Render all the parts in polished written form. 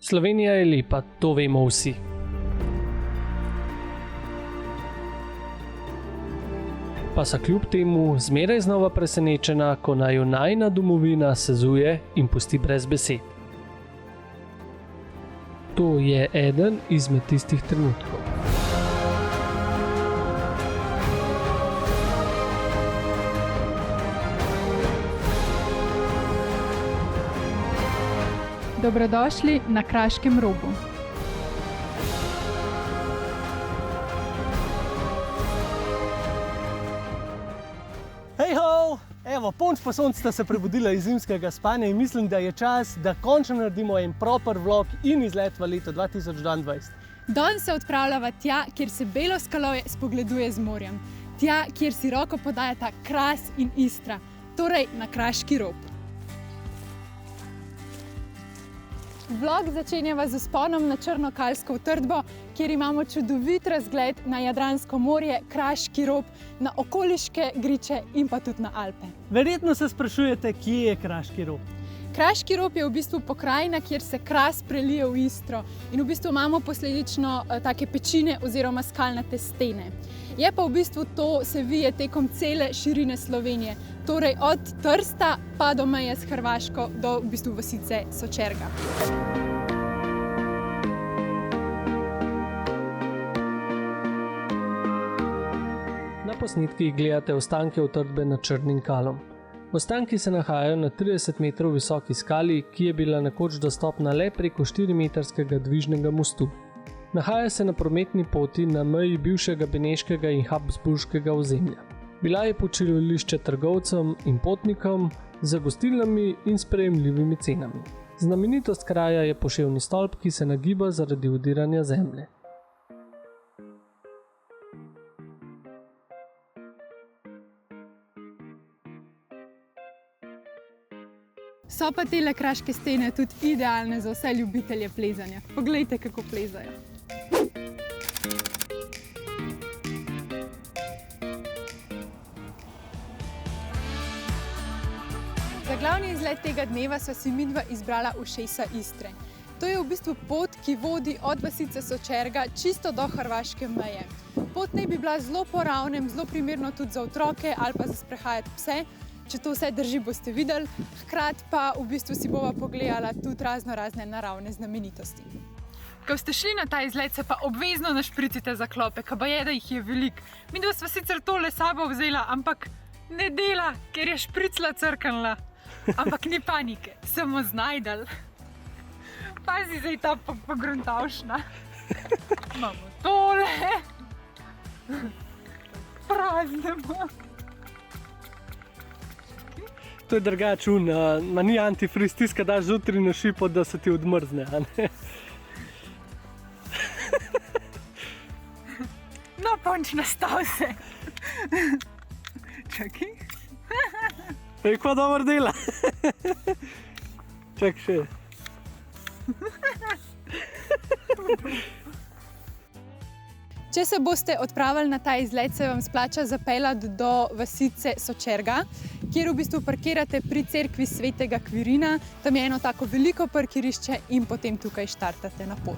Slovenija je lepa, to vemo vsi. Pa sta kljub temu zmeraj znova presenečena, ko naju najina domovina sezuje in pusti brez besed. To je eden izmed tistih trenutkov. Dobrodošli na Kraškem robu. Hejho! Evo, punč pa sonc sta se prebudila iz zimskega spanja in mislim, da je čas, da končno naredimo en proper vlog in izlet v leto 2022. Danes se odpravljava tja, kjer se belo skalovje spogleduje z morjem. Tja, kjer si roko podajata Kras in Istra, torej na Kraški rob. Vlog začenjava z vzponom na Črnokalsko utrdbo, kjer imamo čudovit razgled na Jadransko morje, Kraški rob, na okoliške griče in pa tudi na Alpe. Verjetno se sprašujete, kje je Kraški rob. Kraški rob je v bistvu pokrajina, kjer se Kras prelije v Istro in v bistvu imamo posledično take pečine oziroma skalnate stene. Je pa v bistvu to se vije tekom cele širine Slovenije, torej od Trsta pa do meje s Hrvaško do v bistvu vasice Sočerga. Na posnetkih gledate ostanke utrdbe nad Črnim Kalom. Ostanki se nahajajo na 30 metrov visoki skali, ki je bila nekoč dostopna le preko 4-metrskega dvižnega mostu. Nahaja se na prometni poti na meji bivšega beneškega in habsburškega ozemlja. Bila je počivališče trgovcem in potnikom z gostilnami in sprejemljivimi cenami. Znamenitost kraja je poševni stolp, ki se nagiba zaradi udiranja zemlje. So pa tele kraške stene tudi idealne za vse ljubitelje plezanja. Poglejte, kako plezajo. Za glavni izlet tega dneva sva si midva izbrala ušesa Istre. To je v bistvu pot, ki vodi od vasice Sočerga čisto do hrvaške meje. Pot naj bi bila zelo po ravnem, zelo primerno tudi za otroke ali pa za sprehajati pse. Če to vse drži, boste videli. Hkrati pa v bistvu si bova pogledala tudi razne naravne znamenitosti. Ko ste šli na ta izlet, se pa obvezno našpricite za klope, ka baje, da jih je veliko. Midva sva sicer tole sabo vzela, ampak ne dela, ker je špricla crknila. Ampak ni panike, samo znajdel. Pazi zdaj ta pogruntavšna. Imamo tole. Praznemo. To je drugačun, ma ni antifriz, tiska daš zjutraj na šipo, da se ti odmrzne, a ne? No, Ponč, nastav se. Čakaj. Ej, kva dobro dela. Čak še. Če se boste odpravili na ta izlet, se vam splača zapeljati do vasice Sočerga, kjer v bistvu parkirate pri cerkvi Svetega Quirina. Tam je eno tako veliko parkirišče in potem tukaj štartate na pot.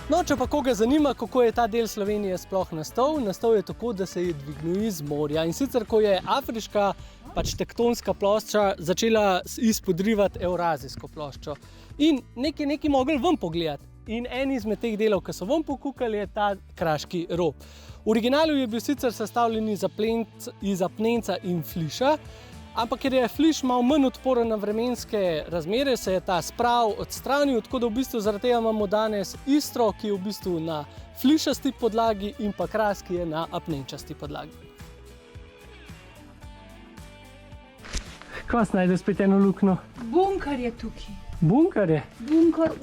No, če pa koga zanima, kako je ta del Slovenije sploh nastal je tako, da se je dvignil iz morja. In sicer, ko je afriška tektonska plošča začela izpodrivati evrazijsko ploščo. In nekaj mogli ven pogledati. In en izmed teh delov, ki so ven pokukali, je ta Kraški rob. V originalu je bil sicer sestavljen iz apnenca in fliša, ampak ker je fliš malo manj odporen na vremenske razmere, se je ta sprav odstranil, tako da v bistvu zaradi tega imamo danes Istro, ki je v bistvu na flišasti podlagi, in pa Kras, ki je na apnenčasti podlagi. Kva snajde spet eno luknjo? Bunkar je tukaj. Bunkar je? Bunkar,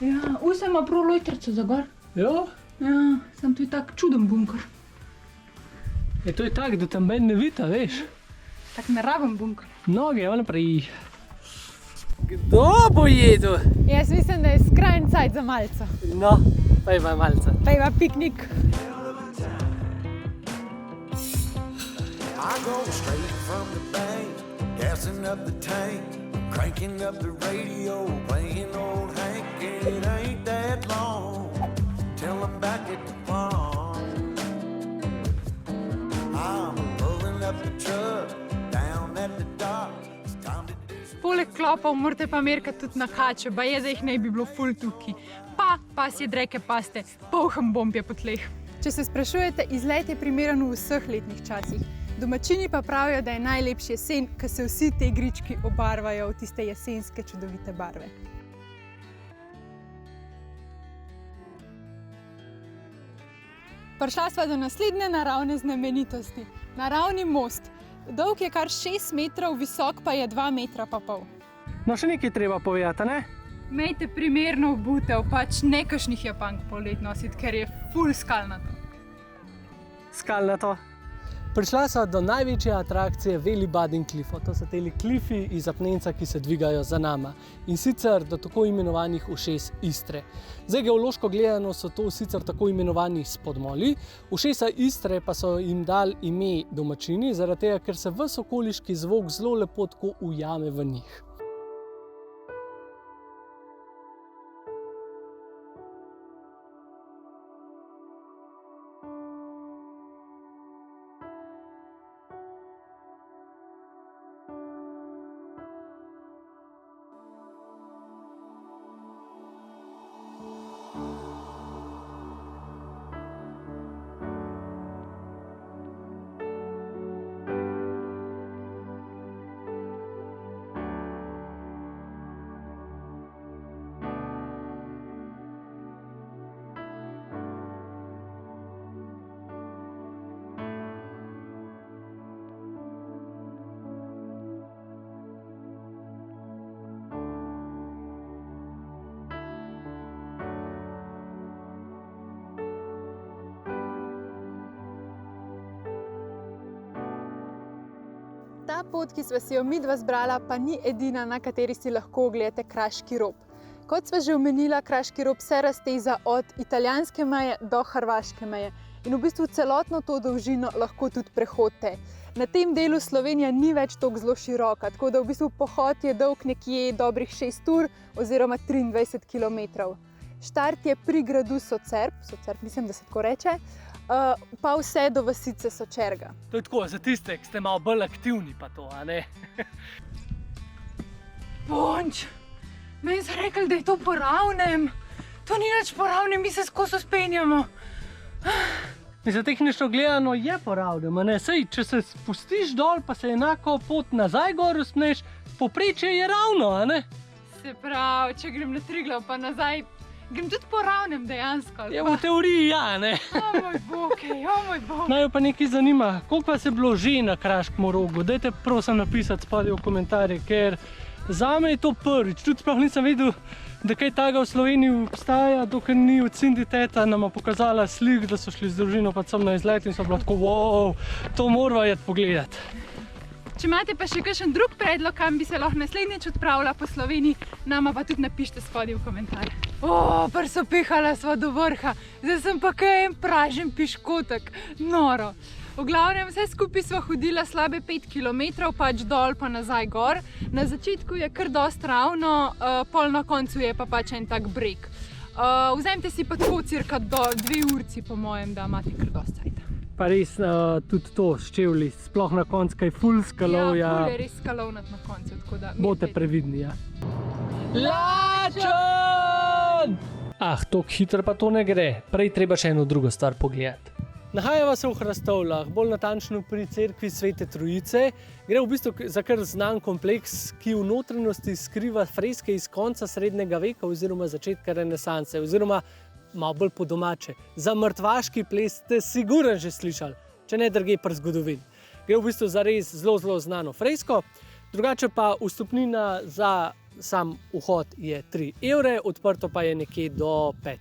Ja, vse ima prav lojtrico za gor. Ja? Ja, sam to je tak čuden bunkar. To je tak, da tam ben ne vita, veš? Tak naraven bunkar. Noge, evo naprej. Kdo bo jedel? Jaz mislim, da je skrajni cajt za malco. No, pejva malce. Pejva piknik. I go straight from the bank, gassing up the tank, cranking up the radio, playing old Hank. It ain't that long till I'm back at the pond. I'm pulling up the truck down at the dock. It's time to do some... Poleg klopov morate pa merkati tudi na kače, baje, da jih ne bi bilo ful tukaj. Pa pasje dreke paste, polhem bomb je po tleh. Če se sprašujete, izlet je primeren v vseh letnih časih. Domačini pa pravijo, da je najlepši jesen, ko se vsi te grički obarvajo v tiste jesenske čudovite barve. Prišla sva do naslednje naravne znamenitosti. Naravni most. Dolg je kar 6 metrov, visok pa je 2 metra pa pol. No, še nekaj treba povedati, ne? Imejte primerno obutev, pač ne kakšnih Japank polet nositi, ker je ful skalnato. Skalnato. Prišla sva do največje atrakcije Velibadin klifov. To so teli klifi iz apnenca, ki se dvigajo za nama. In sicer do tako imenovanih ušes Istre. Zdaj, geološko gledano so to sicer tako imenovani spodmoli. Ušesa Istre pa so jim dali ime domačini, zaradi tega, ker se ves okoliški zvok zelo lepo tako ujame v njih. Ta pot, ki sva si jo midva zbrala, pa ni edina, na kateri si lahko ogledate Kraški rob. Kot sva že omenila, Kraški rob se razteza od italijanske meje do hrvaške meje in v bistvu celotno to dolžino lahko tudi prehodite. Na tem delu Slovenija ni več tako zelo široka, tako da v bistvu pohod je dolg nekje dobrih 6 ur oziroma 23 km. Štart je pri gradu Socerb, mislim, da se tako reče, pa vse do vasice Sočerga. To je tako, za tiste, ki ste malo bolj aktivni pa to, a ne? Bonč, meni so rekli, da je to po ravnem. To ni nič po ravnem, mi se skozi vzpenjamo. Mislim, tehnično gledano je po ravnem, a ne? Sej, če se spustiš dol, pa se enako pot nazaj gor usmeš, povprečje je ravno, a ne? Se pravi, če grem na Triglav pa nazaj, grem tudi po ravnem dejansko. Je v teoriji ja, ne? O moj bog, Naj pa nekaj zanima, koliko vas je bilo že na Kraškem rogu? Dajte prosim napisati spodaj v komentarje, ker zame je to prvič. Tudi sploh nisem vedel, da kaj takega v Sloveniji obstaja, dokler ni od Cindy teta nama pokazala slik, da so šli z družino pa sem na izlet in so bila tako, wow, to morava iti pogledati. Če imate pa še kakšen drug predlog, kam bi se lahko naslednjič odpravila po Sloveniji, nama pa tudi napišite spodaj v komentarje. Prsopehala sva do vrha, zdaj sem pa kaj en pražen piškotek, noro. V glavnem, vse skupaj sva hodila slabe 5 km, pač dol pa nazaj gor. Na začetku je kar dost ravno, pol na koncu je pa pač en tak breg. Vzemite si pa tako cirka do 2 urci, po mojem, da imate kar dost cajta. Pa res tudi to s čevlji, sploh na koncu kaj ful skalov. Ja, ful je res skalovnat na koncu, tako da... Bote previdni, ja. Lačen! Toliko hitro pa to ne gre. Prej treba še eno drugo stvar pogledati. Nahajava se v Hrastovljah, bolj natančno pri cerkvi Svete Trojice. Gre v bistvu za kar znan kompleks, ki v notranjosti skriva freske iz konca srednjega veka oziroma začetka renesanse, oziroma malo bolj po domače. Za mrtvaški ples ste sigurno že slišali, če ne drugje pri zgodovini. Gre v bistvu za res zelo znano fresko, drugače pa vstopnina za sam vhod je 3 evre, odprto pa je nekje do 5.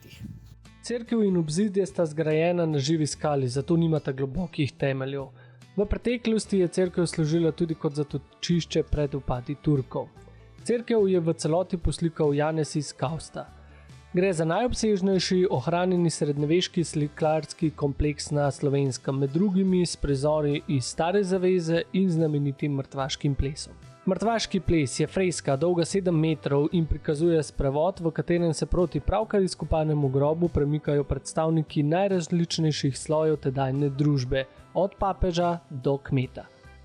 Cerkev in obzidje sta zgrajena na živi skali, zato nimata globokih temeljev. V preteklosti je cerkev služila tudi kot zatočišče pred vpadi Turkov. Cerkev je v celoti poslikal Janez iz Kausta. Gre za najobsežnejši ohranjeni srednjeveški slikarski kompleks na Slovenskem, med drugimi s prizori iz Stare zaveze in znamenitim mrtvaškim plesom. Mrtvaški ples je freska dolga 7 metrov in prikazuje sprevod, v katerem se proti pravkar izkopanemu grobu premikajo predstavniki najrazličnejših slojev tedajne družbe, od papeža do kmeta.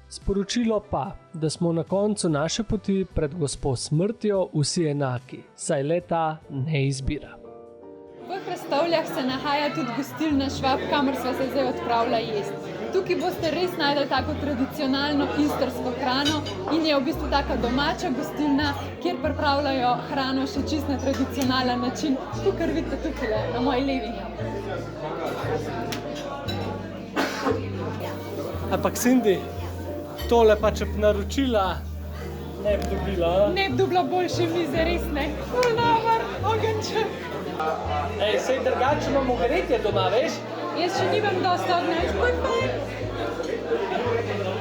Sporočilo pa, da smo na koncu naše poti pred gospo smrtjo vsi enaki, saj le ta ne izbira. V Hrastovljah se nahaja tudi gostilna Švab, kamor sva se zdaj odpravila jesti. Tukaj boste res najdeli tako tradicionalno istrsko hrano in je v bistvu taka domača gostilna, kjer pripravljajo hrano še čisto na tradicionalen način. Tukaj vidite tukaj na moji levi. Ampak Cindy, tole pa če bi naročila, ne bi dobila. Ne bi dobila boljše mize, res ne. Dobar, ogenček. Ej, sej drugače imamo gretje doma, veš? Jaz še nimam dosta ognja.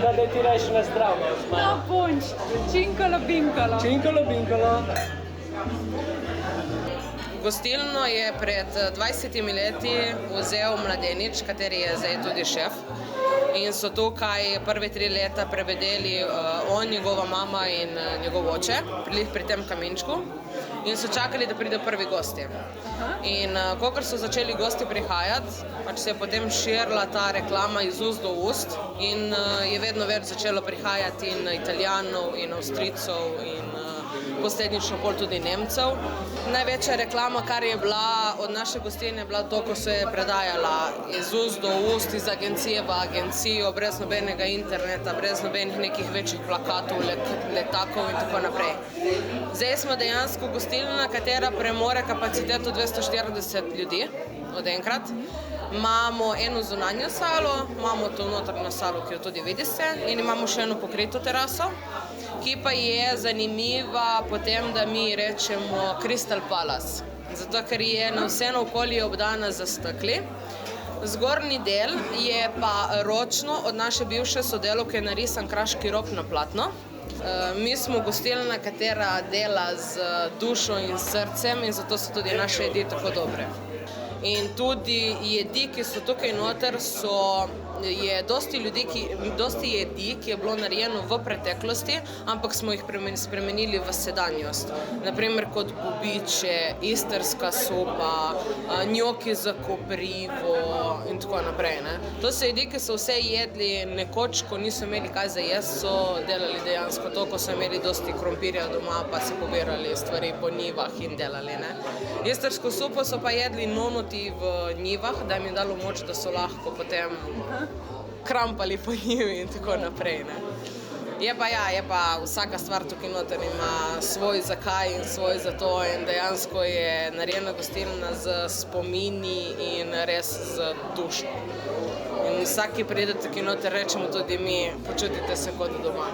Da ti reči na zdravno. No, punč, činkalo binkalo. Činkalo binkalo. Gostilno je pred 20 leti vzel mladenič, kateri je zdaj tudi šef. In so tukaj prve 3 leta prevedeli on, njegova mama in njegov oče pri tem kamenčku. In so čakali, da pridejo prvi gosti. In kakor so začeli gosti prihajati, pač se je potem širila ta reklama iz ust do ust in je vedno več začelo prihajati in Italijanov in Avstrijcev in posledično pol tudi Nemcev. Največja reklama, kar je bila od naše gostilne, je bila to, ko se je predajala iz ust do ust, iz agencije v agencijo, brez nobenega interneta, brez nobenih nekih večjih plakatov, letakov in tako naprej. Zdaj smo dejansko gostilna, katera premore kapaciteto 240 ljudi od enkrat. Imamo eno zunanjo salo, imamo to notranjo salo, ki jo tudi vidite, in imamo še eno pokrito teraso, ki pa je zanimiva po tem, da mi rečemo Crystal Palace. Zato, ker je na vse naokoli obdana z stekli. Zgornji del je pa ročno od naše bivše sodelavke narisan kraški rob na platno. Mi smo gostilna, katera dela z dušo in srcem in zato so tudi naše jedi tako dobre. In tudi jedi, ki so tukaj noter, je dosti jedi, ki je bilo narejeno v preteklosti, ampak smo jih spremenili v sedanjost. Naprimer kot bobiče, istrska sopa, njoki za koprivo in tako naprej. Ne? To so jedi, ki so vse jedli nekoč, ko niso imeli kaj za jesti, so delali dejansko to, ko so imeli dosti krompirja doma, pa si pobirali stvari po njivah in delali. Ne? Istrsko sopo so pa jedli nonoti v njivah, da jim je dalo moč, da so lahko potem krampali po njivi in tako naprej. Ne? Je pa vsaka stvar tukaj noter ima svoj zakaj in svoj zato in dejansko je narejena gostilna z spomini in res z dušo. In vsak, ki pride tukaj noter, rečemo tudi mi, počutite se kot doma.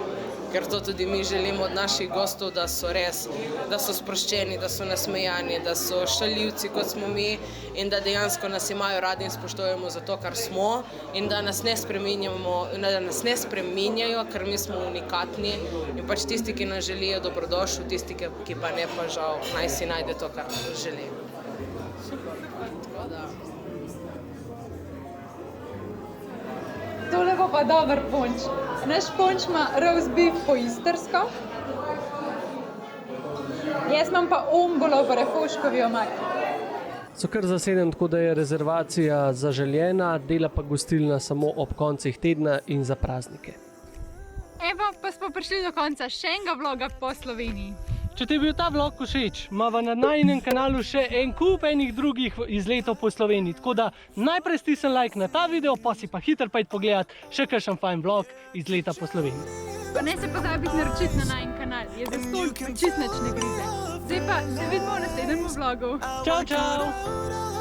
Ker to tudi mi želimo od naših gostov, da so res, da so sproščeni, da so nasmejani, da so šaljivci, kot smo mi in da dejansko nas imajo radi in spoštujemo za to, kar smo in da nas ne spreminjajo, ker mi smo unikatni in pač tisti, ki nas želijo, dobrodošli, tisti, ki pa ne, pa žal, naj si najde to, kar želi. Tole bo pa dober punč. Naš punč ima roast beef po istrsko. Jaz imam pa ombolo v refoškovi omaki. So kar zaseden, tako da je rezervacija zaželjena, dela pa gostilna samo ob koncih tedna in za praznike. Evo, pa smo prišli do konca še enega vloga po Sloveniji. Če ti je bil ta vlog všeč, imava na najinem kanalu še en kup enih drugih izletov po Sloveniji. Tako da najprej stisni like na ta video, pa si pa hitro pojdi pogledat še kakšen fajn vlog izleta po Sloveniji. Pa ne se pozabiti naročiti na najin kanal, je za stolk, čist nič ne grize. Zdaj pa se vidimo v naslednjem vlogu. Čau, čau!